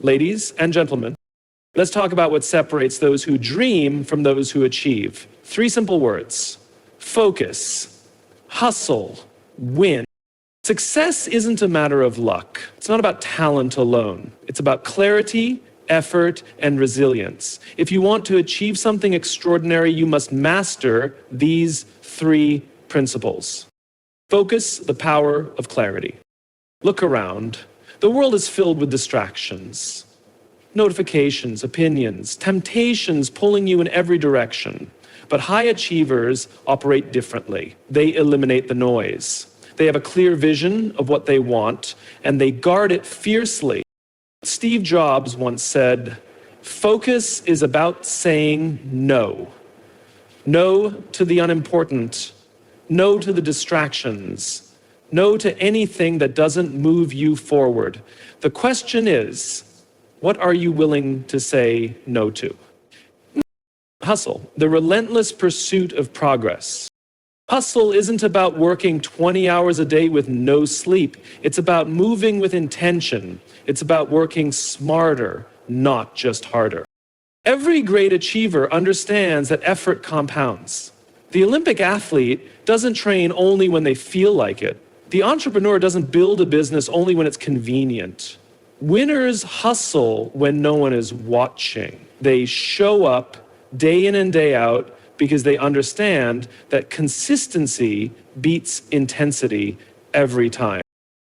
Ladies and gentlemen, let's talk about what separates those who dream from those who achieve. 3 simple words: focus, hustle, win. Success isn't a matter of luck. It's not about talent alone. It's about clarity, effort, and resilience. If you want to achieve something extraordinary, you must master these 3 principles. Focus, the power of clarity. Look around. The world is filled with distractions. Notifications, opinions, temptations pulling you in every direction. But high achievers operate differently. They eliminate the noise. They have a clear vision of what they want, and they guard it fiercely. Steve Jobs once said, "Focus is about saying no. No to the unimportant. No to the distractions. No to anything that doesn't move you forward." The question is, what are you willing to say no to? Hustle, the relentless pursuit of progress. Hustle isn't about working 20 hours a day with no sleep. It's about moving with intention. It's about working smarter, not just harder. Every great achiever understands that effort compounds. The Olympic athlete doesn't train only when they feel like it. The entrepreneur doesn't build a business only when it's convenient. Winners hustle when no one is watching. They show up day in and day out because they understand that consistency beats intensity every time.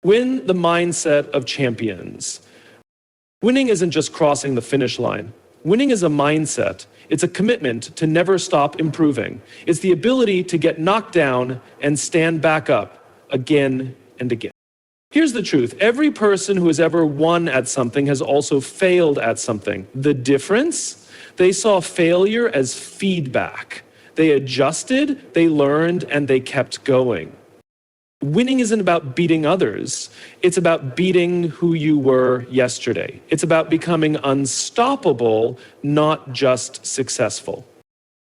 Win the mindset of champions. Winning isn't just crossing the finish line. Winning is a mindset. It's a commitment to never stop improving. It's the ability to get knocked down and stand back up again and again. Here's the truth. Every person who has ever won at something has also failed at something. The difference? They saw failure as feedback. They adjusted, they learned, and they kept going. Winning isn't about beating others. It's about beating who you were yesterday. It's about becoming unstoppable, not just successful.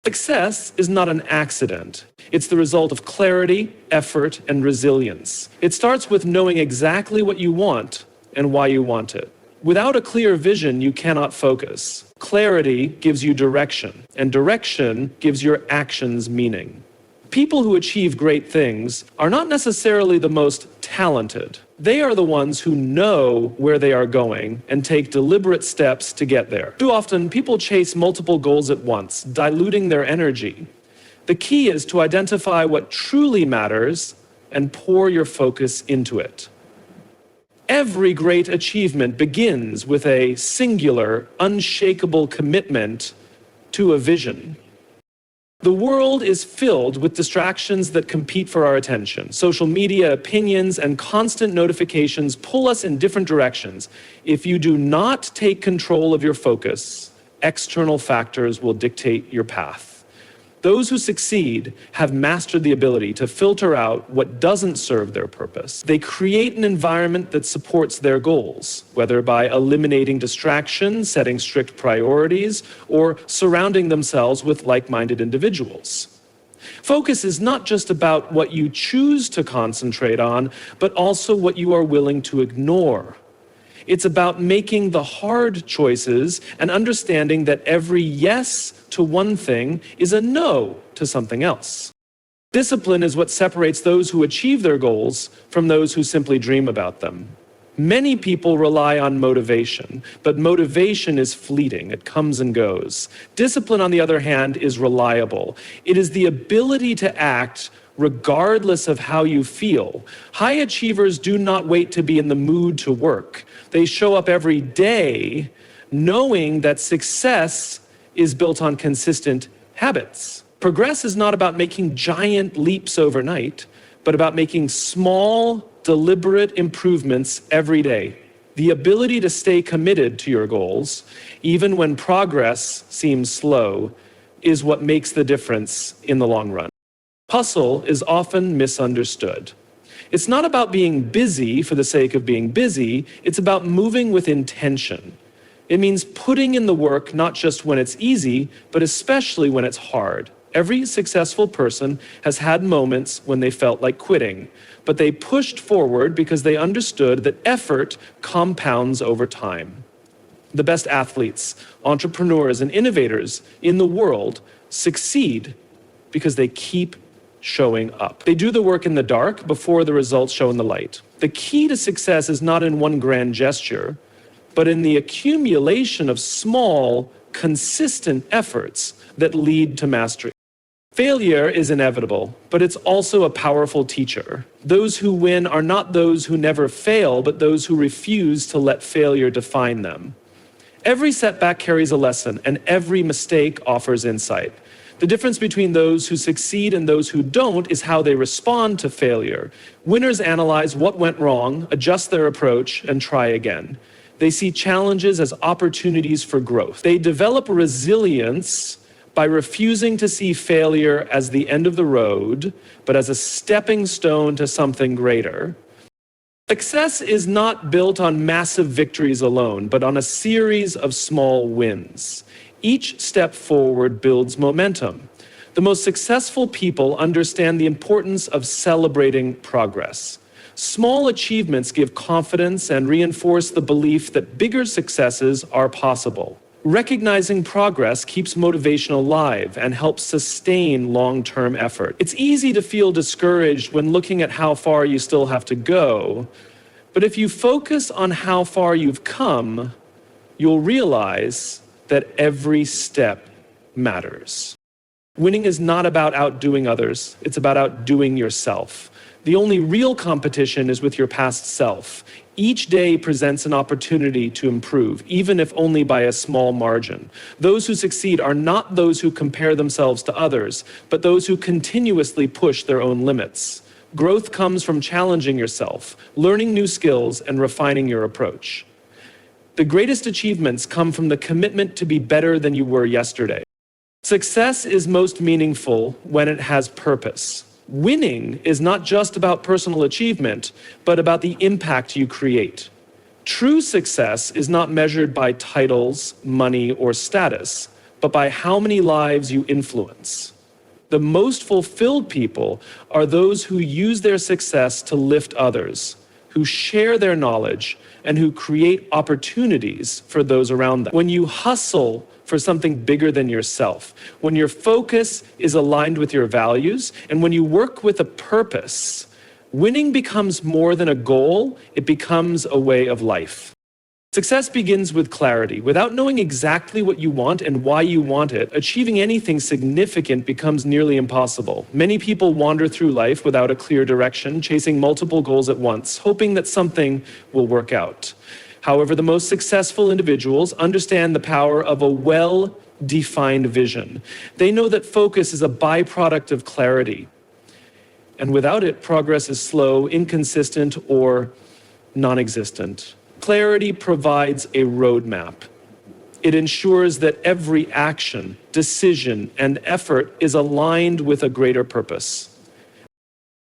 Success is not an accident. It's the result of clarity, effort, and resilience. It starts with knowing exactly what you want and why you want it. Without a clear vision, you cannot focus. Clarity gives you direction, and direction gives your actions meaning. People who achieve great things are not necessarily the most talented. They are the ones who know where they are going and take deliberate steps to get there. Too often, people chase multiple goals at once, diluting their energy. The key is to identify what truly matters and pour your focus into it. Every great achievement begins with a singular, unshakable commitment to a vision. The world is filled with distractions that compete for our attention. Social media, opinions, and constant notifications pull us in different directions. If you do not take control of your focus, external factors will dictate your path. Those who succeed have mastered the ability to filter out what doesn't serve their purpose. They create an environment that supports their goals, whether by eliminating distractions, setting strict priorities, or surrounding themselves with like-minded individuals. Focus is not just about what you choose to concentrate on, but also what you are willing to ignore. It's about making the hard choices and understanding that every yes to one thing is a no to something else. Discipline is what separates those who achieve their goals from those who simply dream about them. Many people rely on motivation, but motivation is fleeting. It comes and goes. Discipline, on the other hand, is reliable. It is the ability to act regardless of how you feel. High achievers do not wait to be in the mood to work. They show up every day knowing that success is built on consistent habits. Progress is not about making giant leaps overnight, but about making small, deliberate improvements every day. The ability to stay committed to your goals, even when progress seems slow, is what makes the difference in the long run. Hustle is often misunderstood. It's not about being busy for the sake of being busy, it's about moving with intention. It means putting in the work not just when it's easy, but especially when it's hard. Every successful person has had moments when they felt like quitting, but they pushed forward because they understood that effort compounds over time. The best athletes, entrepreneurs, and innovators in the world succeed because they keep showing up. They do the work in the dark before the results show in the light. The key to success is not in one grand gesture, but in the accumulation of small, consistent efforts that lead to mastery. Failure is inevitable, but it's also a powerful teacher. Those who win are not those who never fail, but those who refuse to let failure define them. Every setback carries a lesson, and every mistake offers insight. The difference between those who succeed and those who don't is how they respond to failure. Winners analyze what went wrong, adjust their approach, and try again. They see challenges as opportunities for growth. They develop resilience by refusing to see failure as the end of the road, but as a stepping stone to something greater. Success is not built on massive victories alone, but on a series of small wins. Each step forward builds momentum. The most successful people understand the importance of celebrating progress. Small achievements give confidence and reinforce the belief that bigger successes are possible. Recognizing progress keeps motivation alive and helps sustain long-term effort. It's easy to feel discouraged when looking at how far you still have to go, but if you focus on how far you've come, you'll realize that every step matters. Winning is not about outdoing others, it's about outdoing yourself. The only real competition is with your past self. Each day presents an opportunity to improve, even if only by a small margin. Those who succeed are not those who compare themselves to others, but those who continuously push their own limits. Growth comes from challenging yourself, learning new skills, and refining your approach. The greatest achievements come from the commitment to be better than you were yesterday. Success is most meaningful when it has purpose. Winning is not just about personal achievement, but about the impact you create. True success is not measured by titles, money, or status, but by how many lives you influence. The most fulfilled people are those who use their success to lift others, who share their knowledge, and who create opportunities for those around them. When you hustle for something bigger than yourself, when your focus is aligned with your values, and when you work with a purpose, winning becomes more than a goal, it becomes a way of life. Success begins with clarity. Without knowing exactly what you want and why you want it, achieving anything significant becomes nearly impossible. Many people wander through life without a clear direction, chasing multiple goals at once, hoping that something will work out. However, the most successful individuals understand the power of a well-defined vision. They know that focus is a byproduct of clarity. And without it, progress is slow, inconsistent, or non-existent. Clarity provides a roadmap. It ensures that every action, decision, and effort is aligned with a greater purpose.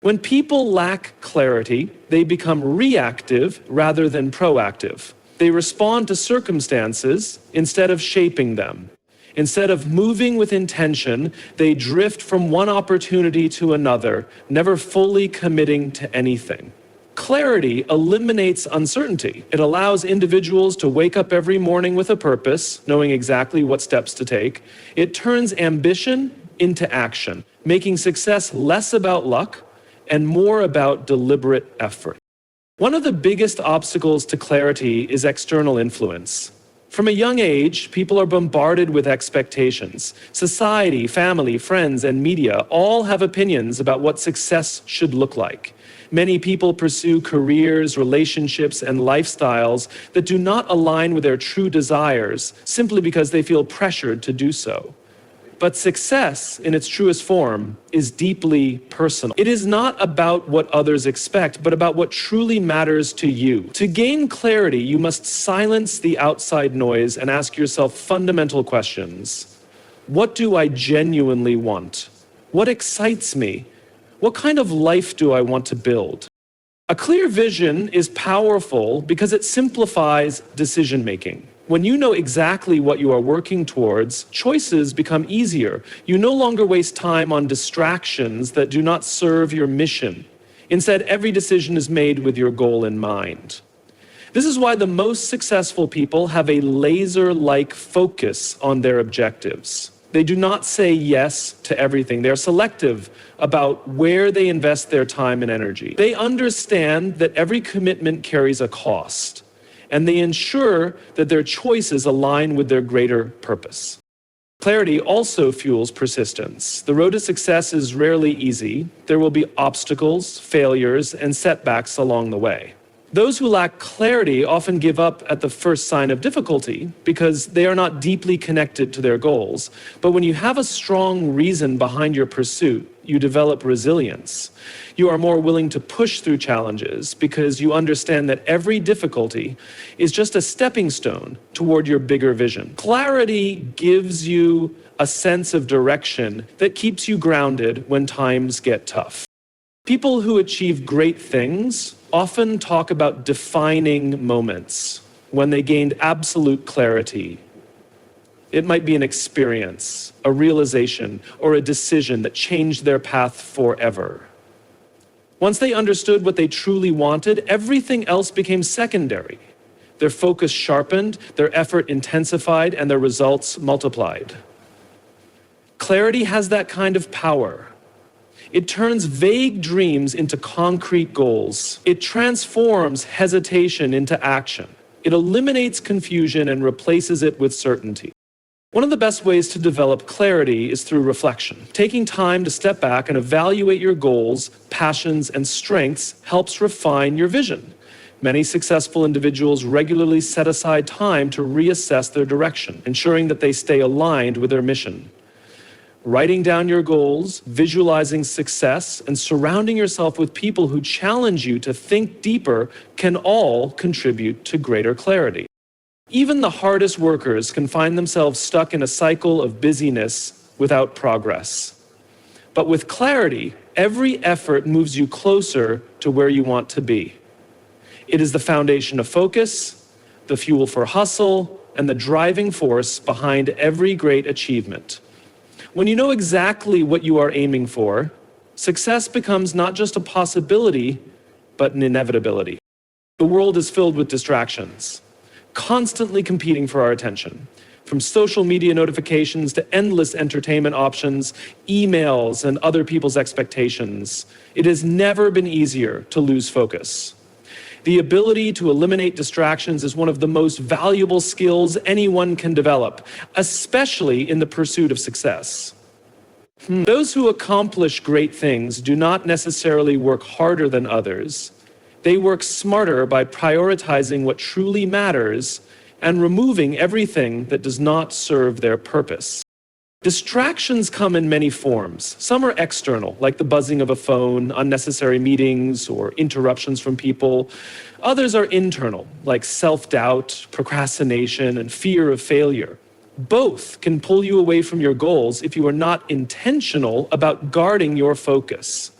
When people lack clarity, they become reactive rather than proactive. They respond to circumstances instead of shaping them. Instead of moving with intention, they drift from one opportunity to another, never fully committing to anything. Clarity eliminates uncertainty. It allows individuals to wake up every morning with a purpose, knowing exactly what steps to take. It turns ambition into action, making success less about luck and more about deliberate effort. One of the biggest obstacles to clarity is external influence. From a young age, people are bombarded with expectations. Society, family, friends, and media all have opinions about what success should look like. Many people pursue careers, relationships, and lifestyles that do not align with their true desires simply because they feel pressured to do so. But success, in its truest form, is deeply personal. It is not about what others expect, but about what truly matters to you. To gain clarity, you must silence the outside noise and ask yourself fundamental questions. What do I genuinely want? What excites me? What kind of life do I want to build? A clear vision is powerful because it simplifies decision-making. When you know exactly what you are working towards, choices become easier. You no longer waste time on distractions that do not serve your mission. Instead, every decision is made with your goal in mind. This is why the most successful people have a laser-like focus on their objectives. They do not say yes to everything. They're selective about where they invest their time and energy. They understand that every commitment carries a cost, and they ensure that their choices align with their greater purpose. Clarity also fuels persistence. The road to success is rarely easy. There will be obstacles, failures, and setbacks along the way. Those who lack clarity often give up at the first sign of difficulty because they are not deeply connected to their goals. But when you have a strong reason behind your pursuit, you develop resilience. You are more willing to push through challenges because you understand that every difficulty is just a stepping stone toward your bigger vision. Clarity gives you a sense of direction that keeps you grounded when times get tough. People who achieve great things often talk about defining moments when they gained absolute clarity. It might be an experience, a realization, or a decision that changed their path forever. Once they understood what they truly wanted, everything else became secondary. Their focus sharpened, their effort intensified, and their results multiplied. Clarity has that kind of power. It turns vague dreams into concrete goals. It transforms hesitation into action. It eliminates confusion and replaces it with certainty. One of the best ways to develop clarity is through reflection. Taking time to step back and evaluate your goals, passions, and strengths helps refine your vision. Many successful individuals regularly set aside time to reassess their direction, ensuring that they stay aligned with their mission. Writing down your goals, visualizing success, and surrounding yourself with people who challenge you to think deeper can all contribute to greater clarity. Even the hardest workers can find themselves stuck in a cycle of busyness without progress. But with clarity, every effort moves you closer to where you want to be. It is the foundation of focus, the fuel for hustle, and the driving force behind every great achievement. When you know exactly what you are aiming for, success becomes not just a possibility, but an inevitability. The world is filled with distractions, constantly competing for our attention. From social media notifications to endless entertainment options, emails, and other people's expectations, it has never been easier to lose focus. The ability to eliminate distractions is one of the most valuable skills anyone can develop, especially in the pursuit of success. Those who accomplish great things do not necessarily work harder than others. They work smarter by prioritizing what truly matters and removing everything that does not serve their purpose. Distractions come in many forms. Some are external, like the buzzing of a phone, unnecessary meetings, or interruptions from people. Others are internal, like self-doubt, procrastination, and fear of failure. Both can pull you away from your goals if you are not intentional about guarding your focus.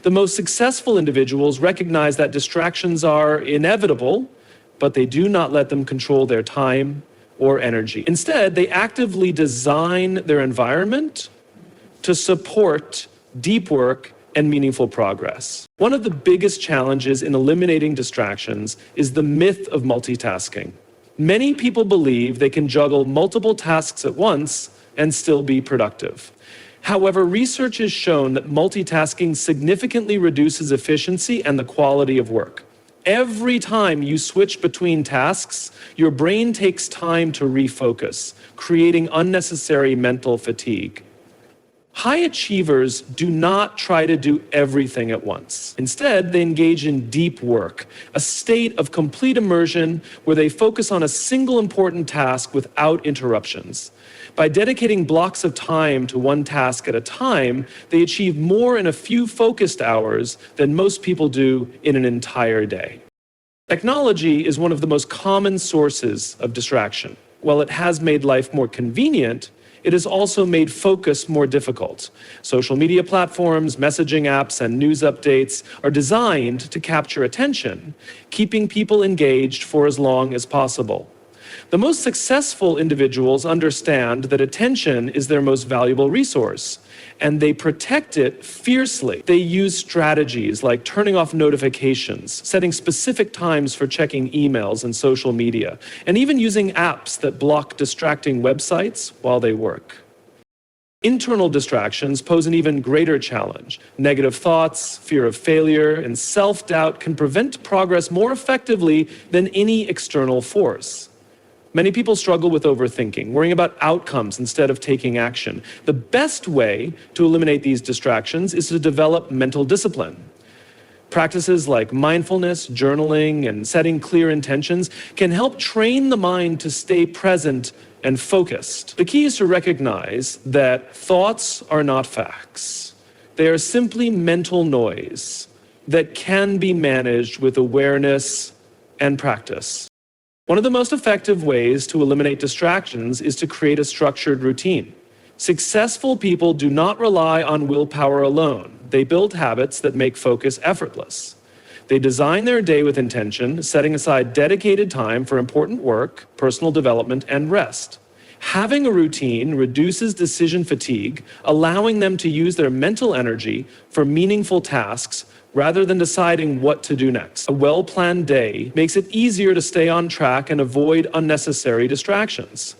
The most successful individuals recognize that distractions are inevitable, but they do not let them control their time or energy. Instead, they actively design their environment to support deep work and meaningful progress. One of the biggest challenges in eliminating distractions is the myth of multitasking. Many people believe they can juggle multiple tasks at once and still be productive. However, research has shown that multitasking significantly reduces efficiency and the quality of work. Every time you switch between tasks, your brain takes time to refocus, creating unnecessary mental fatigue. High achievers do not try to do everything at once. Instead, they engage in deep work, a state of complete immersion where they focus on a single important task without interruptions. By dedicating blocks of time to one task at a time, they achieve more in a few focused hours than most people do in an entire day. Technology is one of the most common sources of distraction. While it has made life more convenient, it has also made focus more difficult. Social media platforms, messaging apps, and news updates are designed to capture attention, keeping people engaged for as long as possible. The most successful individuals understand that attention is their most valuable resource, and they protect it fiercely. They use strategies like turning off notifications, setting specific times for checking emails and social media, and even using apps that block distracting websites while they work. Internal distractions pose an even greater challenge. Negative thoughts, fear of failure, and self-doubt can prevent progress more effectively than any external force. Many people struggle with overthinking, worrying about outcomes instead of taking action. The best way to eliminate these distractions is to develop mental discipline. Practices like mindfulness, journaling, and setting clear intentions can help train the mind to stay present and focused. The key is to recognize that thoughts are not facts. They are simply mental noise that can be managed with awareness and practice. One of the most effective ways to eliminate distractions is to create a structured routine. Successful people do not rely on willpower alone. They build habits that make focus effortless. They design their day with intention, setting aside dedicated time for important work, personal development, and rest. Having a routine reduces decision fatigue, allowing them to use their mental energy for meaningful tasks rather than deciding what to do next. A well-planned day makes it easier to stay on track and avoid unnecessary distractions.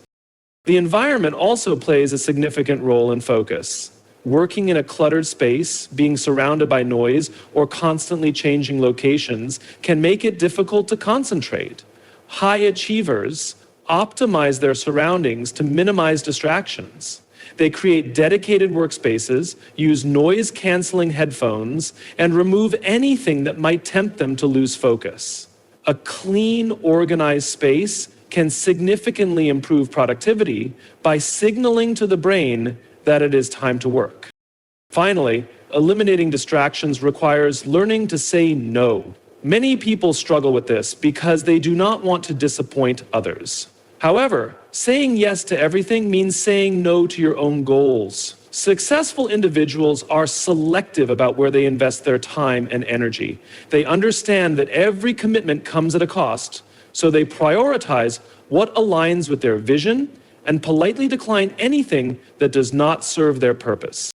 The environment also plays a significant role in focus. Working in a cluttered space, being surrounded by noise, or constantly changing locations can make it difficult to concentrate. High achievers optimize their surroundings to minimize distractions. They create dedicated workspaces, use noise-canceling headphones, and remove anything that might tempt them to lose focus. A clean, organized space can significantly improve productivity by signaling to the brain that it is time to work. Finally, eliminating distractions requires learning to say no. Many people struggle with this because they do not want to disappoint others. However, saying yes to everything means saying no to your own goals. Successful individuals are selective about where they invest their time and energy. They understand that every commitment comes at a cost, so they prioritize what aligns with their vision and politely decline anything that does not serve their purpose.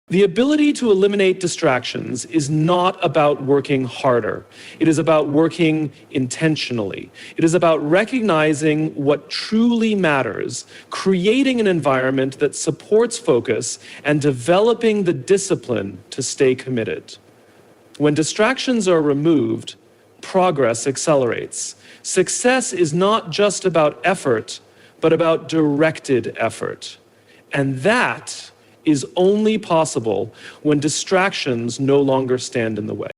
The ability to eliminate distractions is not about working harder. It is about working intentionally. It is about recognizing what truly matters, creating an environment that supports focus, and developing the discipline to stay committed. When distractions are removed, progress accelerates. Success is not just about effort, but about directed effort. And that is only possible when distractions no longer stand in the way.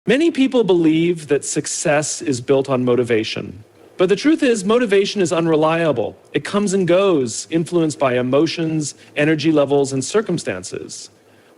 Many people believe that success is built on motivation. But the truth is, motivation is unreliable. It comes and goes, influenced by emotions, energy levels, and circumstances.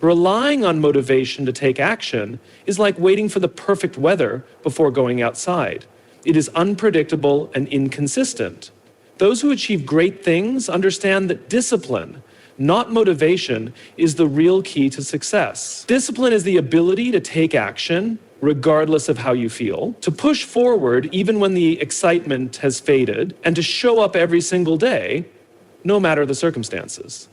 Relying on motivation to take action is like waiting for the perfect weather before going outside. It is unpredictable and inconsistent. Those who achieve great things understand that discipline, not motivation, is the real key to success. Discipline is the ability to take action, regardless of how you feel, to push forward even when the excitement has faded, and to show up every single day, no matter the circumstances.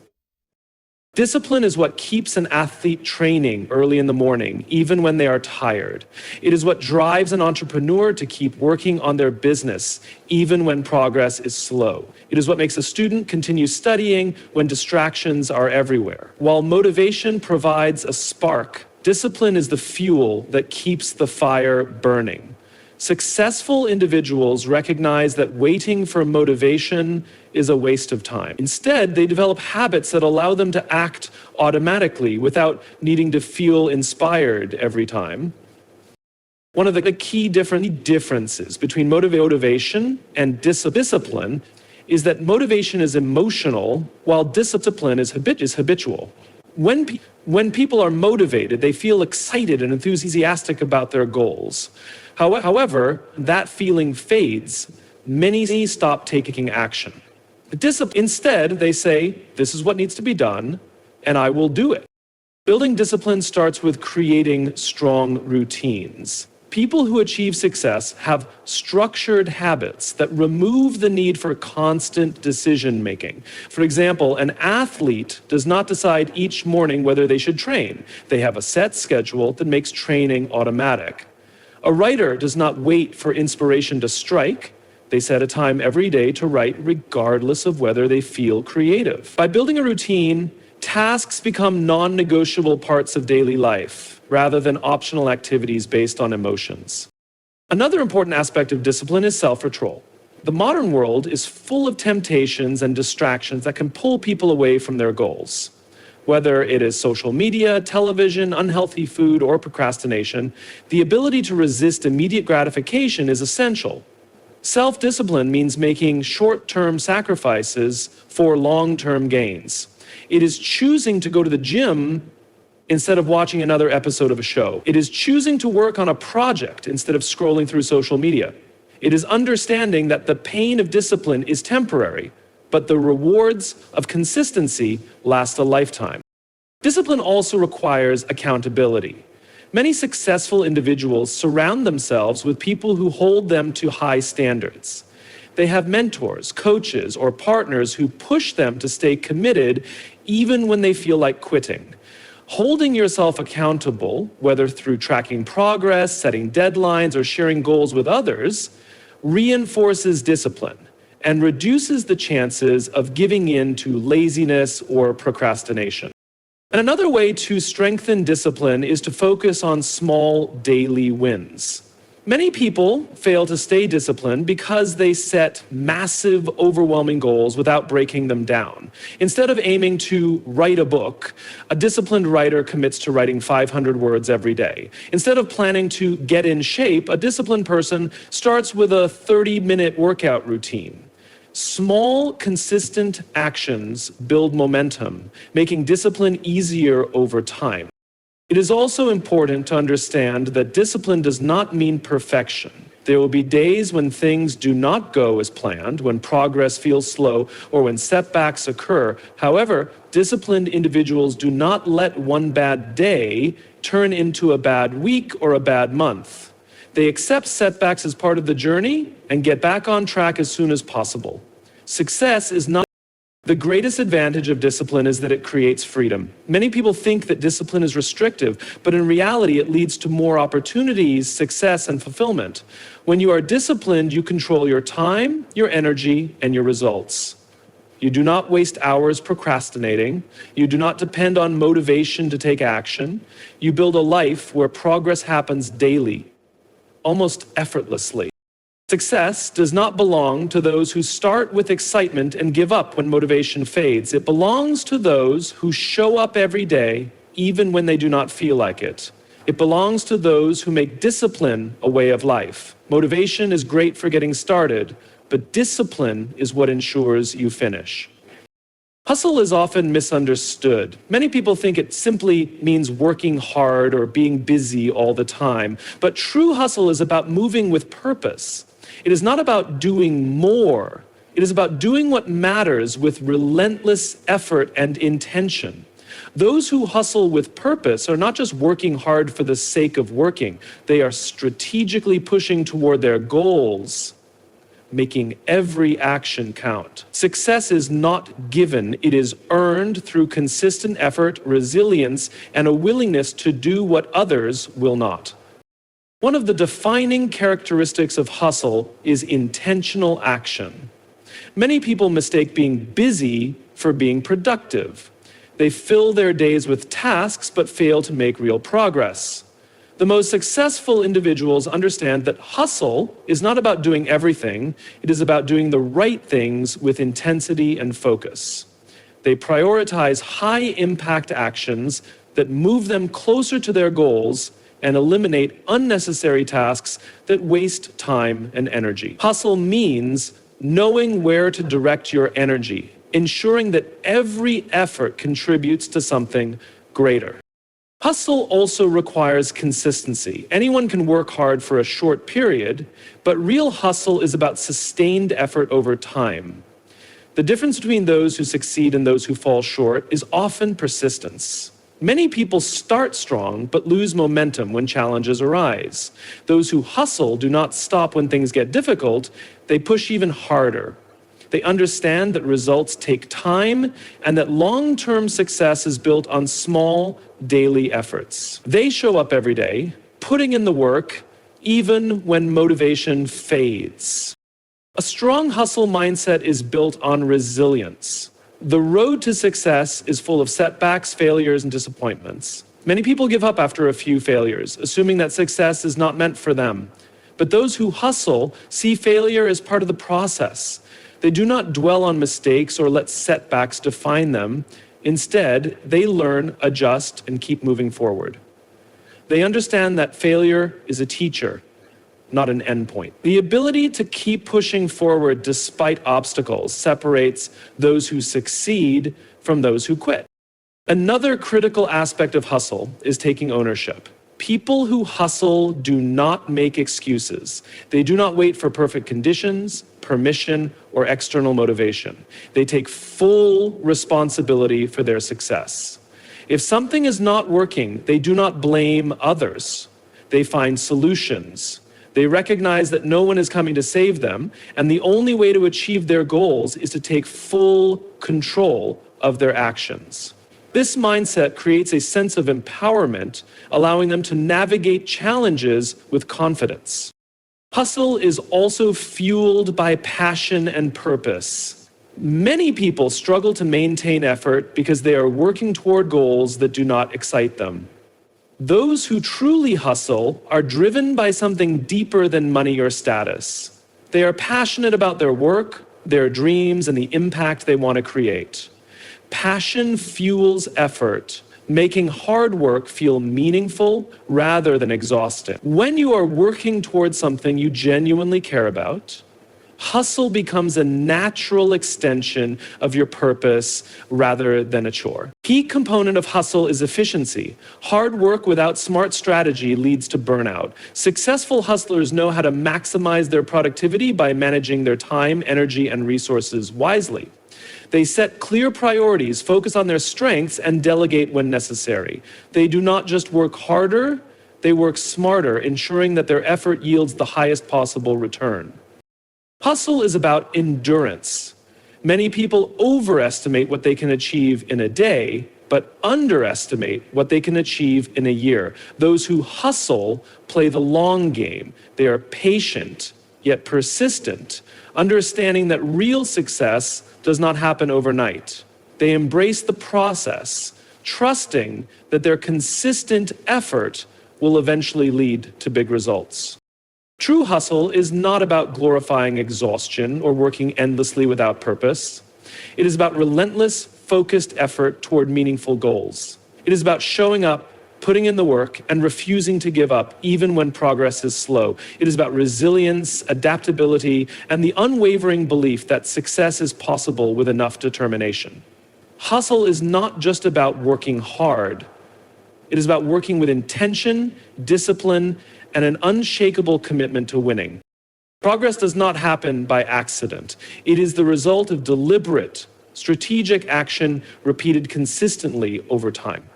Discipline is what keeps an athlete training early in the morning, even when they are tired. It is what drives an entrepreneur to keep working on their business, even when progress is slow. It is what makes a student continue studying when distractions are everywhere. While motivation provides a spark, discipline is the fuel that keeps the fire burning. Successful individuals recognize that waiting for motivation is a waste of time. Instead, they develop habits that allow them to act automatically without needing to feel inspired every time. One of the key differences between motivation and discipline is that motivation is emotional, while discipline is habitual. When people are motivated, they feel excited and enthusiastic about their goals. However, that feeling fades. Many stop taking action. Instead, they say, "This is what needs to be done, and I will do it." Building discipline starts with creating strong routines. People who achieve success have structured habits that remove the need for constant decision making. For example, an athlete does not decide each morning whether they should train. They have a set schedule that makes training automatic. A writer does not wait for inspiration to strike. They set a time every day to write regardless of whether they feel creative. By building a routine, tasks become non-negotiable parts of daily life rather than optional activities based on emotions. Another important aspect of discipline is self-control. The modern world is full of temptations and distractions that can pull people away from their goals. Whether it is social media, television, unhealthy food, or procrastination, the ability to resist immediate gratification is essential. Self-discipline means making short-term sacrifices for long-term gains. It is choosing to go to the gym instead of watching another episode of a show. It is choosing to work on a project instead of scrolling through social media. It is understanding that the pain of discipline is temporary, but the rewards of consistency last a lifetime. Discipline also requires accountability. Many successful individuals surround themselves with people who hold them to high standards. They have mentors, coaches, or partners who push them to stay committed even when they feel like quitting. Holding yourself accountable, whether through tracking progress, setting deadlines, or sharing goals with others, reinforces discipline and reduces the chances of giving in to laziness or procrastination. And another way to strengthen discipline is to focus on small daily wins. Many people fail to stay disciplined because they set massive, overwhelming goals without breaking them down. Instead of aiming to write a book, a disciplined writer commits to writing 500 words every day. Instead of planning to get in shape, a disciplined person starts with a 30-minute workout routine. Small, consistent actions build momentum, making discipline easier over time. It is also important to understand that discipline does not mean perfection. There will be days when things do not go as planned, when progress feels slow, or when setbacks occur. However, disciplined individuals do not let one bad day turn into a bad week or a bad month. They accept setbacks as part of the journey and get back on track as soon as possible. Success is not. The greatest advantage of discipline is that it creates freedom. Many people think that discipline is restrictive, but in reality, it leads to more opportunities, success, and fulfillment. When you are disciplined, you control your time, your energy, and your results. You do not waste hours procrastinating. You do not depend on motivation to take action. You build a life where progress happens daily, almost effortlessly. Success does not belong to those who start with excitement and give up when motivation fades. It belongs to those who show up every day, even when they do not feel like it. It belongs to those who make discipline a way of life. Motivation is great for getting started, but discipline is what ensures you finish. Hustle is often misunderstood. Many people think it simply means working hard or being busy all the time, but true hustle is about moving with purpose. It is not about doing more. It is about doing what matters with relentless effort and intention. Those who hustle with purpose are not just working hard for the sake of working. They are strategically pushing toward their goals, making every action count. Success is not given. It is earned through consistent effort, resilience, and a willingness to do what others will not. One of the defining characteristics of hustle is intentional action. Many people mistake being busy for being productive. They fill their days with tasks but fail to make real progress. The most successful individuals understand that hustle is not about doing everything. It is about doing the right things with intensity and focus. They prioritize high-impact actions that move them closer to their goals and eliminate unnecessary tasks that waste time and energy. Hustle means knowing where to direct your energy, ensuring that every effort contributes to something greater. Hustle also requires consistency. Anyone can work hard for a short period, but real hustle is about sustained effort over time. The difference between those who succeed and those who fall short is often persistence. Many people start strong but lose momentum when challenges arise. Those who hustle do not stop when things get difficult, they push even harder. They understand that results take time and that long-term success is built on small, daily efforts. They show up every day, putting in the work, even when motivation fades. A strong hustle mindset is built on resilience. The road to success is full of setbacks, failures, and disappointments. Many people give up after a few failures, assuming that success is not meant for them. But those who hustle see failure as part of the process. They do not dwell on mistakes or let setbacks define them. Instead, they learn, adjust, and keep moving forward. They understand that failure is a teacher, not an endpoint. The ability to keep pushing forward despite obstacles separates those who succeed from those who quit. Another critical aspect of hustle is taking ownership. People who hustle do not make excuses. They do not wait for perfect conditions, permission, or external motivation. They take full responsibility for their success. If something is not working, they do not blame others. They find solutions. They recognize that no one is coming to save them, and the only way to achieve their goals is to take full control of their actions. This mindset creates a sense of empowerment, allowing them to navigate challenges with confidence. Hustle is also fueled by passion and purpose. Many people struggle to maintain effort because they are working toward goals that do not excite them. Those who truly hustle are driven by something deeper than money or status. They are passionate about their work, their dreams, and the impact they want to create. Passion fuels effort, making hard work feel meaningful rather than exhausting. When you are working towards something you genuinely care about, hustle becomes a natural extension of your purpose rather than a chore. Key component of hustle is efficiency. Hard work without smart strategy leads to burnout. Successful hustlers know how to maximize their productivity by managing their time, energy, and resources wisely. They set clear priorities, focus on their strengths, and delegate when necessary. They do not just work harder, they work smarter, ensuring that their effort yields the highest possible return. Hustle is about endurance. Many people overestimate what they can achieve in a day, but underestimate what they can achieve in a year. Those who hustle play the long game. They are patient, yet persistent, understanding that real success does not happen overnight. They embrace the process, trusting that their consistent effort will eventually lead to big results. True hustle is not about glorifying exhaustion or working endlessly without purpose. It is about relentless, focused effort toward meaningful goals. It is about showing up, putting in the work, and refusing to give up even when progress is slow. It is about resilience, adaptability, and the unwavering belief that success is possible with enough determination. Hustle is not just about working hard. It is about working with intention, discipline, and an unshakable commitment to winning. Progress does not happen by accident. It is the result of deliberate, strategic action repeated consistently over time.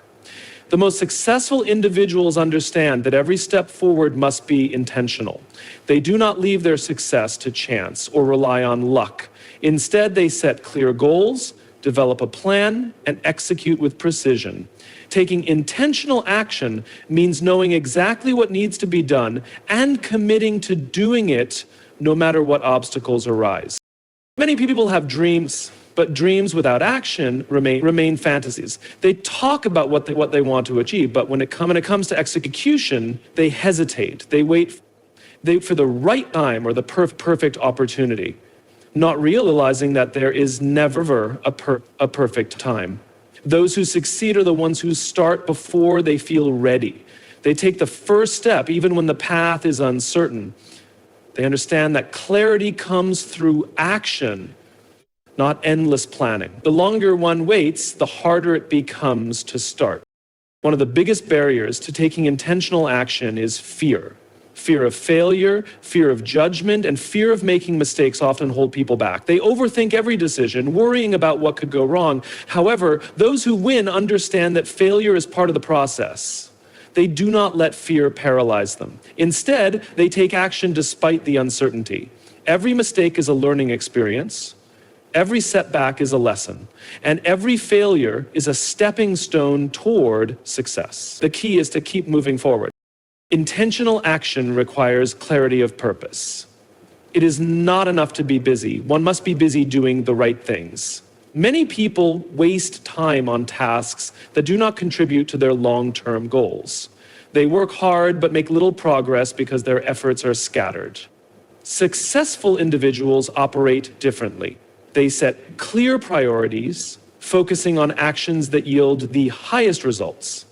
The most successful individuals understand that every step forward must be intentional. They do not leave their success to chance or rely on luck. Instead, they set clear goals, develop a plan, and execute with precision. Taking intentional action means knowing exactly what needs to be done and committing to doing it no matter what obstacles arise. Many people have dreams, but dreams without action remain fantasies. They talk about what they want to achieve, but when it comes to execution, they hesitate. They wait for the right time or the perfect opportunity, not realizing that there is never a perfect time. Those who succeed are the ones who start before they feel ready. They take the first step even when the path is uncertain. They understand that clarity comes through action, not endless planning. The longer one waits, the harder it becomes to start. One of the biggest barriers to taking intentional action is fear. Fear of failure, fear of judgment, and fear of making mistakes often hold people back. They overthink every decision, worrying about what could go wrong. However, those who win understand that failure is part of the process. They do not let fear paralyze them. Instead, they take action despite the uncertainty. Every mistake is a learning experience. Every setback is a lesson, and every failure is a stepping stone toward success. The key is to keep moving forward. Intentional action requires clarity of purpose. It is not enough to be busy. One must be busy doing the right things. Many people waste time on tasks that do not contribute to their long-term goals. They work hard but make little progress because their efforts are scattered. Successful individuals operate differently. They set clear priorities, focusing on actions that yield the highest results.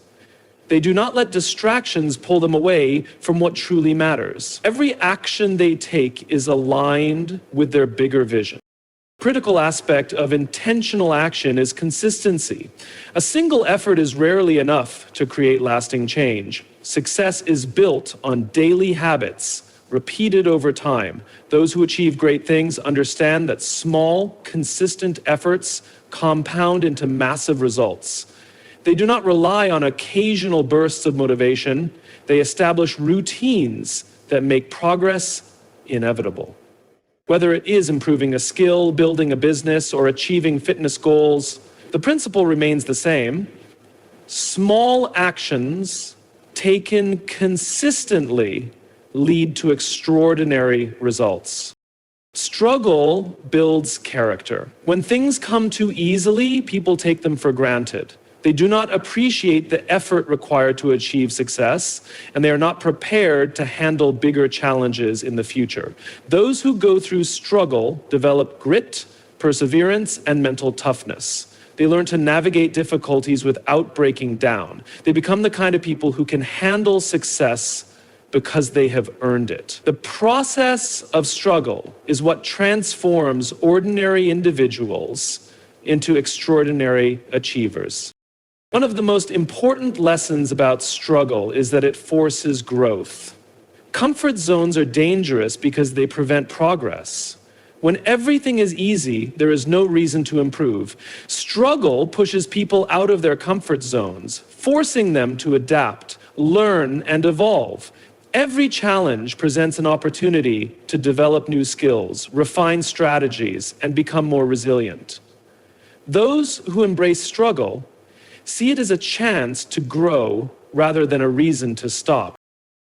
They do not let distractions pull them away from what truly matters. Every action they take is aligned with their bigger vision. A critical aspect of intentional action is consistency. A single effort is rarely enough to create lasting change. Success is built on daily habits, repeated over time. Those who achieve great things understand that small, consistent efforts compound into massive results. They do not rely on occasional bursts of motivation. They establish routines that make progress inevitable. Whether it is improving a skill, building a business, or achieving fitness goals, the principle remains the same. Small actions taken consistently lead to extraordinary results. Struggle builds character. When things come too easily, people take them for granted. They do not appreciate the effort required to achieve success, and they are not prepared to handle bigger challenges in the future. Those who go through struggle develop grit, perseverance, and mental toughness. They learn to navigate difficulties without breaking down. They become the kind of people who can handle success because they have earned it. The process of struggle is what transforms ordinary individuals into extraordinary achievers. One of the most important lessons about struggle is that it forces growth. Comfort zones are dangerous because they prevent progress. When everything is easy, there is no reason to improve. Struggle pushes people out of their comfort zones, forcing them to adapt, learn, and evolve. Every challenge presents an opportunity to develop new skills, refine strategies, and become more resilient. Those who embrace struggle see it as a chance to grow rather than a reason to stop.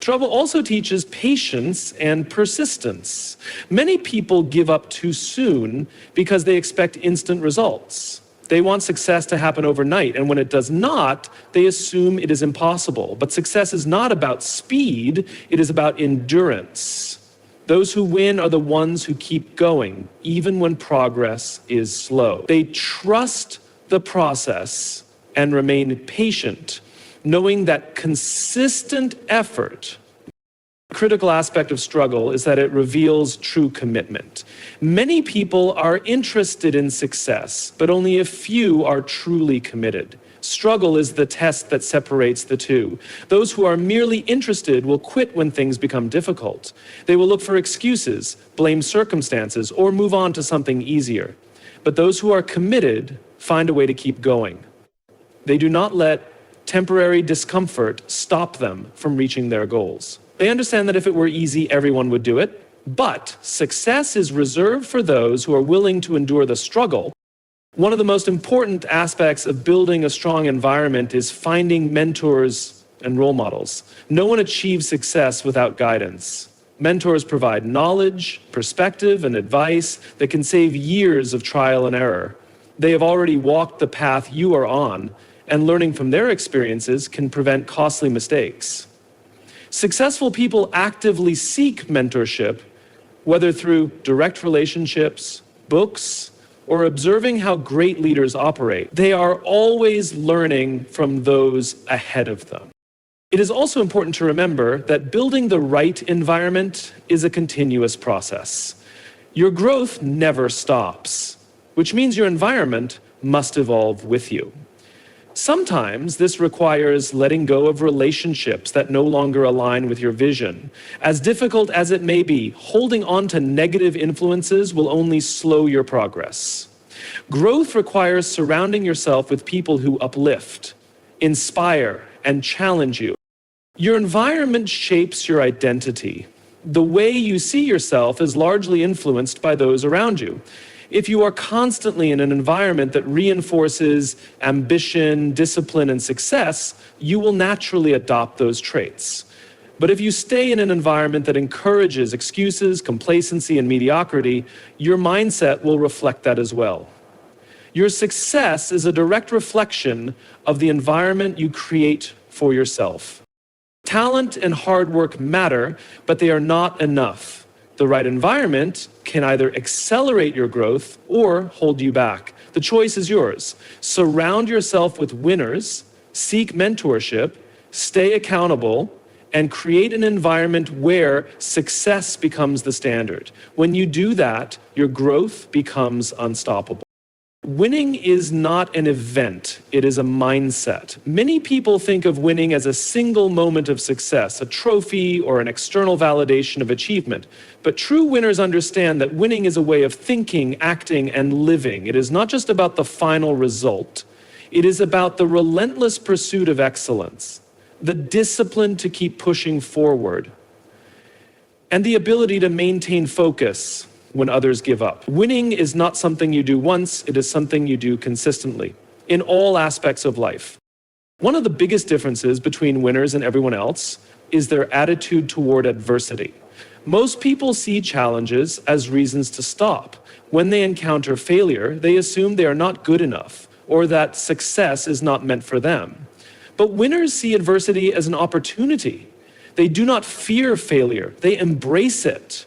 Struggle also teaches patience and persistence. Many people give up too soon because they expect instant results. They want success to happen overnight, and when it does not, they assume it is impossible. But success is not about speed, it is about endurance. Those who win are the ones who keep going, even when progress is slow. They trust the process and remain patient, knowing that consistent effort. A critical aspect of struggle is that it reveals true commitment. Many people are interested in success, but only a few are truly committed. Struggle is the test that separates the two. Those who are merely interested will quit when things become difficult. They will look for excuses, blame circumstances, or move on to something easier. But those who are committed find a way to keep going. They do not let temporary discomfort stop them from reaching their goals. They understand that if it were easy, everyone would do it. But success is reserved for those who are willing to endure the struggle. One of the most important aspects of building a strong environment is finding mentors and role models. No one achieves success without guidance. Mentors provide knowledge, perspective, and advice that can save years of trial and error. They have already walked the path you are on, and learning from their experiences can prevent costly mistakes. Successful people actively seek mentorship, whether through direct relationships, books, or observing how great leaders operate. They are always learning from those ahead of them. It is also important to remember that building the right environment is a continuous process. Your growth never stops, which means your environment must evolve with you. Sometimes this requires letting go of relationships that no longer align with your vision. As difficult as it may be, holding on to negative influences will only slow your progress. Growth requires surrounding yourself with people who uplift, inspire, and challenge you. Your environment shapes your identity. The way you see yourself is largely influenced by those around you. If you are constantly in an environment that reinforces ambition, discipline, and success, you will naturally adopt those traits. But if you stay in an environment that encourages excuses, complacency, and mediocrity, your mindset will reflect that as well. Your success is a direct reflection of the environment you create for yourself. Talent and hard work matter, but they are not enough. The right environment can either accelerate your growth or hold you back. The choice is yours. Surround yourself with winners, seek mentorship, stay accountable, and create an environment where success becomes the standard. When you do that, your growth becomes unstoppable. Winning is not an event, it is a mindset. Many people think of winning as a single moment of success, a trophy or an external validation of achievement. But true winners understand that winning is a way of thinking, acting, and living. It is not just about the final result. It is about the relentless pursuit of excellence, the discipline to keep pushing forward, and the ability to maintain focus when others give up. Winning is not something you do once, it is something you do consistently, in all aspects of life. One of the biggest differences between winners and everyone else is their attitude toward adversity. Most people see challenges as reasons to stop. When they encounter failure, they assume they are not good enough, or that success is not meant for them. But winners see adversity as an opportunity. They do not fear failure, they embrace it.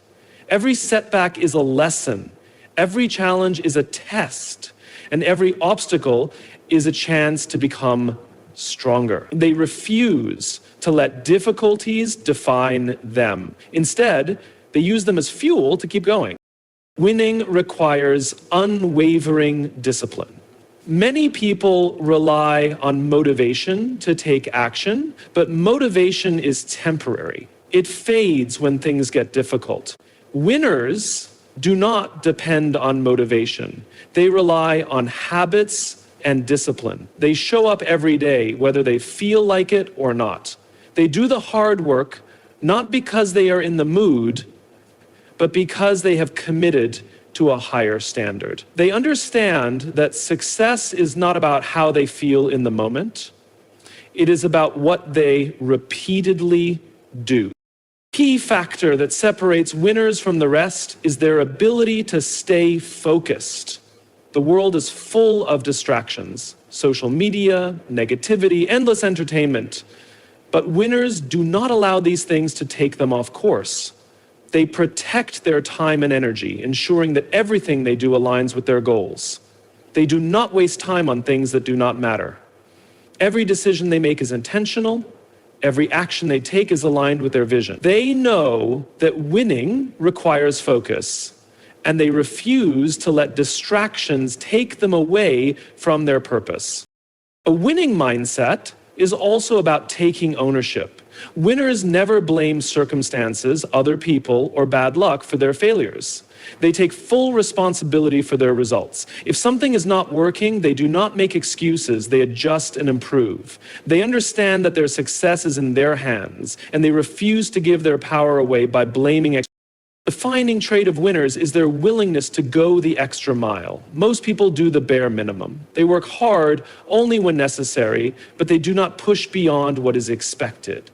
Every setback is a lesson, every challenge is a test, and every obstacle is a chance to become stronger. They refuse to let difficulties define them. Instead, they use them as fuel to keep going. Winning requires unwavering discipline. Many people rely on motivation to take action, but motivation is temporary. It fades when things get difficult. Winners do not depend on motivation. They rely on habits and discipline. They show up every day, whether they feel like it or not. They do the hard work, not because they are in the mood, but because they have committed to a higher standard. They understand that success is not about how they feel in the moment. It is about what they repeatedly do. Key factor that separates winners from the rest is their ability to stay focused. The world is full of distractions, social media, negativity, endless entertainment. But winners do not allow these things to take them off course. They protect their time and energy, ensuring that everything they do aligns with their goals. They do not waste time on things that do not matter. Every decision they make is intentional. Every action they take is aligned with their vision. They know that winning requires focus, and they refuse to let distractions take them away from their purpose. A winning mindset is also about taking ownership. Winners never blame circumstances, other people, or bad luck for their failures. They take full responsibility for their results. If something is not working, they do not make excuses, they adjust and improve. They understand that their success is in their hands, and they refuse to give their power away by blaming The defining trait of winners is their willingness to go the extra mile. Most people do the bare minimum. They work hard only when necessary, but they do not push beyond what is expected.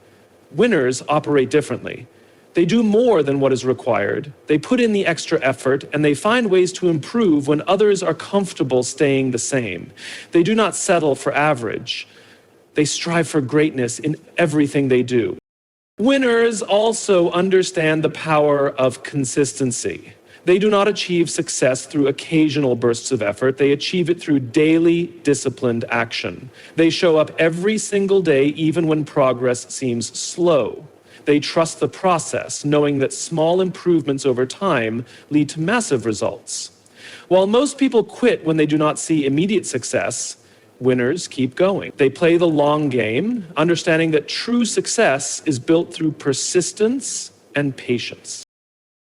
Winners operate differently. They do more than what is required. They put in the extra effort, and they find ways to improve when others are comfortable staying the same. They do not settle for average. They strive for greatness in everything they do. Winners also understand the power of consistency. They do not achieve success through occasional bursts of effort. They achieve it through daily, disciplined action. They show up every single day, even when progress seems slow. They trust the process, knowing that small improvements over time lead to massive results. While most people quit when they do not see immediate success, winners keep going. They play the long game, understanding that true success is built through persistence and patience.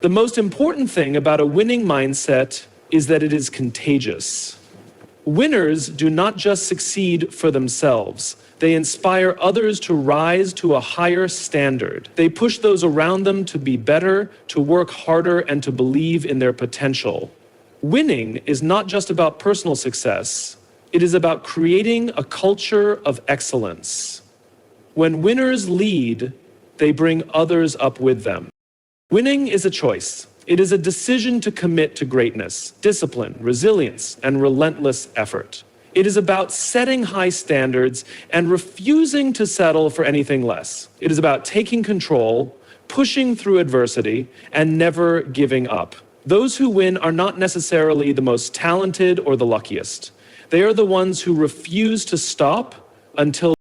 The most important thing about a winning mindset is that it is contagious. Winners do not just succeed for themselves. They inspire others to rise to a higher standard. They push those around them to be better, to work harder, and to believe in their potential. Winning is not just about personal success. It is about creating a culture of excellence. When winners lead, they bring others up with them. Winning is a choice. It is a decision to commit to greatness, discipline, resilience, and relentless effort. It is about setting high standards and refusing to settle for anything less. It is about taking control, pushing through adversity, and never giving up. Those who win are not necessarily the most talented or the luckiest. They are the ones who refuse to stop until